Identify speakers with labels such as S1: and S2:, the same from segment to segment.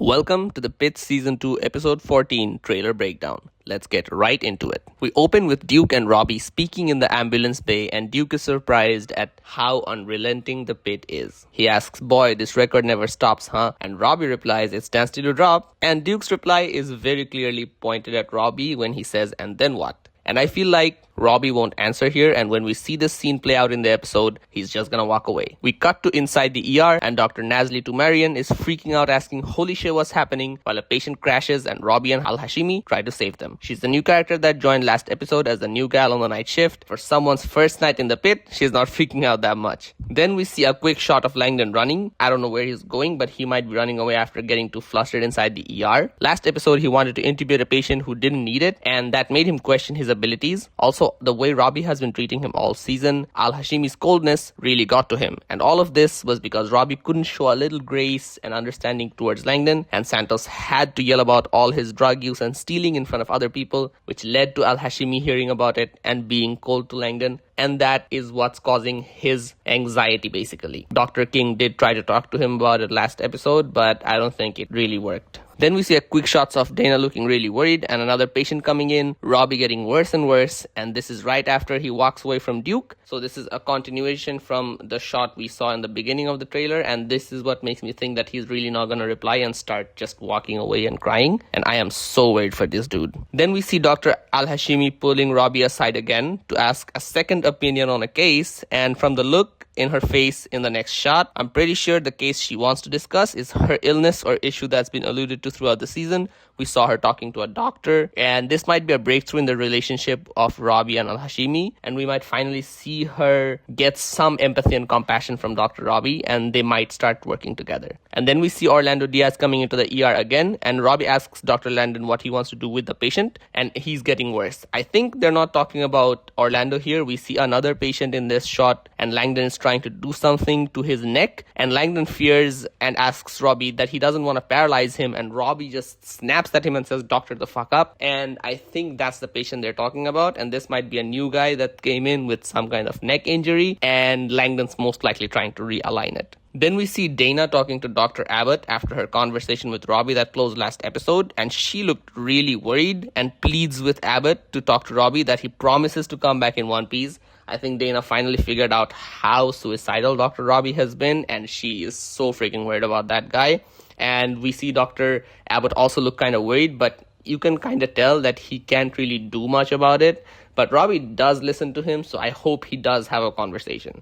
S1: Welcome to the Pitt Season 2 Episode 14 trailer breakdown. Let's get right into it. We open with Duke and Robby speaking in the ambulance bay, and Duke is surprised at how unrelenting the Pitt is. He asks, "Boy, this record never stops, huh?" And Robby replies, "It stands still to drop." And Duke's reply is very clearly pointed at Robby when he says, "And then what?" And I feel like Robby won't answer here, and when we see this scene play out in the episode, he's just gonna walk away. We cut to inside the ER, and Dr. Nazli Tumarian is freaking out asking, "Holy shit, what's happening?" while a patient crashes and Robby and Al-Hashimi try to save them. She's the new character that joined last episode as the new gal on the night shift. For someone's first night in the Pit, she's not freaking out that much. Then we see a quick shot of Langdon running. I don't know where he's going, but he might be running away after getting too flustered inside the ER. Last episode, he wanted to intubate a patient who didn't need it, and that made him question his abilities. Also, the way Robby has been treating him all season, Al-Hashimi's coldness really got to him. And all of this was because Robby couldn't show a little grace and understanding towards Langdon, and Santos had to yell about all his drug use and stealing in front of other people, which led to Al-Hashimi hearing about it and being cold to Langdon. And that is what's causing his anxiety, basically. Dr. King did try to talk to him about it last episode, but I don't think it really worked. Then we see a quick shots of Dana looking really worried and another patient coming in, Robby getting worse and worse, and this is right after he walks away from Duke. So this is a continuation from the shot we saw in the beginning of the trailer, and this is what makes me think that he's really not going to reply and start just walking away and crying, and I am so worried for this dude. Then we see Dr. Al-Hashimi pulling Robby aside again to ask a second opinion on a case, and from the look in her face in the next shot, I'm pretty sure the case she wants to discuss is her illness or issue that's been alluded to throughout the season. We saw her talking to a doctor, and this might be a breakthrough in the relationship of Robby and Al-Hashimi, and we might finally see her get some empathy and compassion from Dr. Robby, and they might start working together. And then we see Orlando Diaz coming into the ER again, and Robby asks Dr. Langdon what he wants to do with the patient, and he's getting worse. I think they're not talking about Orlando here. We see another patient in this shot, and Langdon is trying to do something to his neck, and Langdon fears and asks Robby that he doesn't want to paralyze him, and Robby just snaps at him and says, "Doctor, the fuck up." And I think that's the patient they're talking about, and this might be a new guy that came in with some kind of neck injury, and Langdon's most likely trying to realign it. Then we see Dana talking to Dr. Abbott after her conversation with Robby that closed last episode, and she looked really worried and pleads with Abbott to talk to Robby that he promises to come back in one piece. I think Dana finally figured out how suicidal Dr. Robby has been, and she is so freaking worried about that guy. And we see Dr. Abbott also look kind of worried, but you can kind of tell that he can't really do much about it. But Robby does listen to him, so I hope he does have a conversation.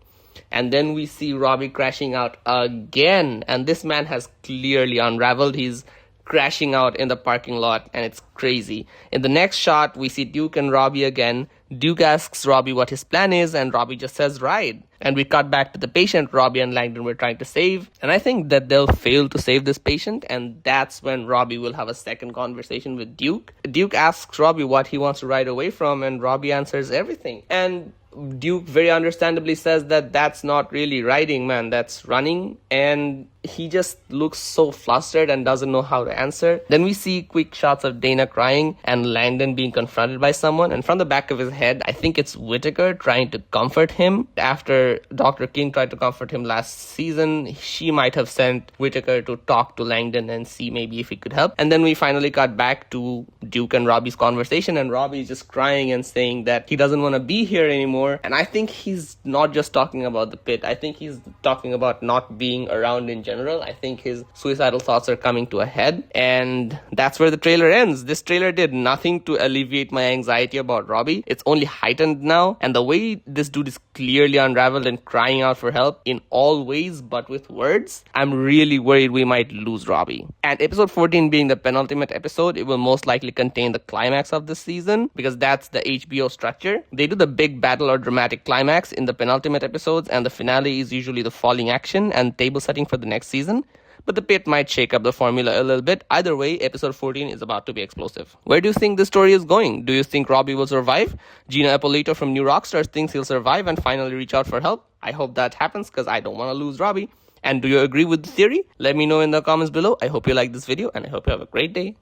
S1: And then we see Robby crashing out again, and this man has clearly unraveled. He's crashing out in the parking lot, and it's crazy. In the next shot, we see Duke and Robby again. Duke asks Robby what his plan is, and Robby just says, "Ride." And we cut back to the patient Robby and Langdon were trying to save. And I think that they'll fail to save this patient, and that's when Robby will have a second conversation with Duke. Duke asks Robby what he wants to ride away from, and Robby answers everything. And Duke very understandably says that that's not really riding, man, that's running. And he just looks so flustered and doesn't know how to answer. Then we see quick shots of Dana crying and Langdon being confronted by someone, and from the back of his head, I think it's Whittaker trying to comfort him. After Dr. King tried to comfort him last season, she might have sent Whittaker to talk to Langdon and see maybe if he could help. And then we finally got back to Duke and Robby's conversation, and Robby's just crying and saying that he doesn't want to be here anymore. And I think he's not just talking about the Pit. I think he's talking about not being around in general. I think his suicidal thoughts are coming to a head, and that's where the trailer ends. This trailer did nothing to alleviate my anxiety about Robby. It's only heightened now, and the way this dude is clearly unraveled and crying out for help in all ways but with words, I'm really worried we might lose Robby. And episode 14 being the penultimate episode, it will most likely contain the climax of this season, because that's the HBO structure. They do the big battle or dramatic climax in the penultimate episodes, and the finale is usually the falling action and table setting for the next season. But the Pit might shake up the formula a little bit. Either way, episode 14 is about to be explosive. Where do you think this story is going? Do you think Robby will survive? Gina Ippolito from New Rockstars thinks he'll survive and finally reach out for help. I hope that happens, because I don't want to lose Robby. And do you agree with the theory? Let me know in the comments below. I hope you like this video, and I hope you have a great day.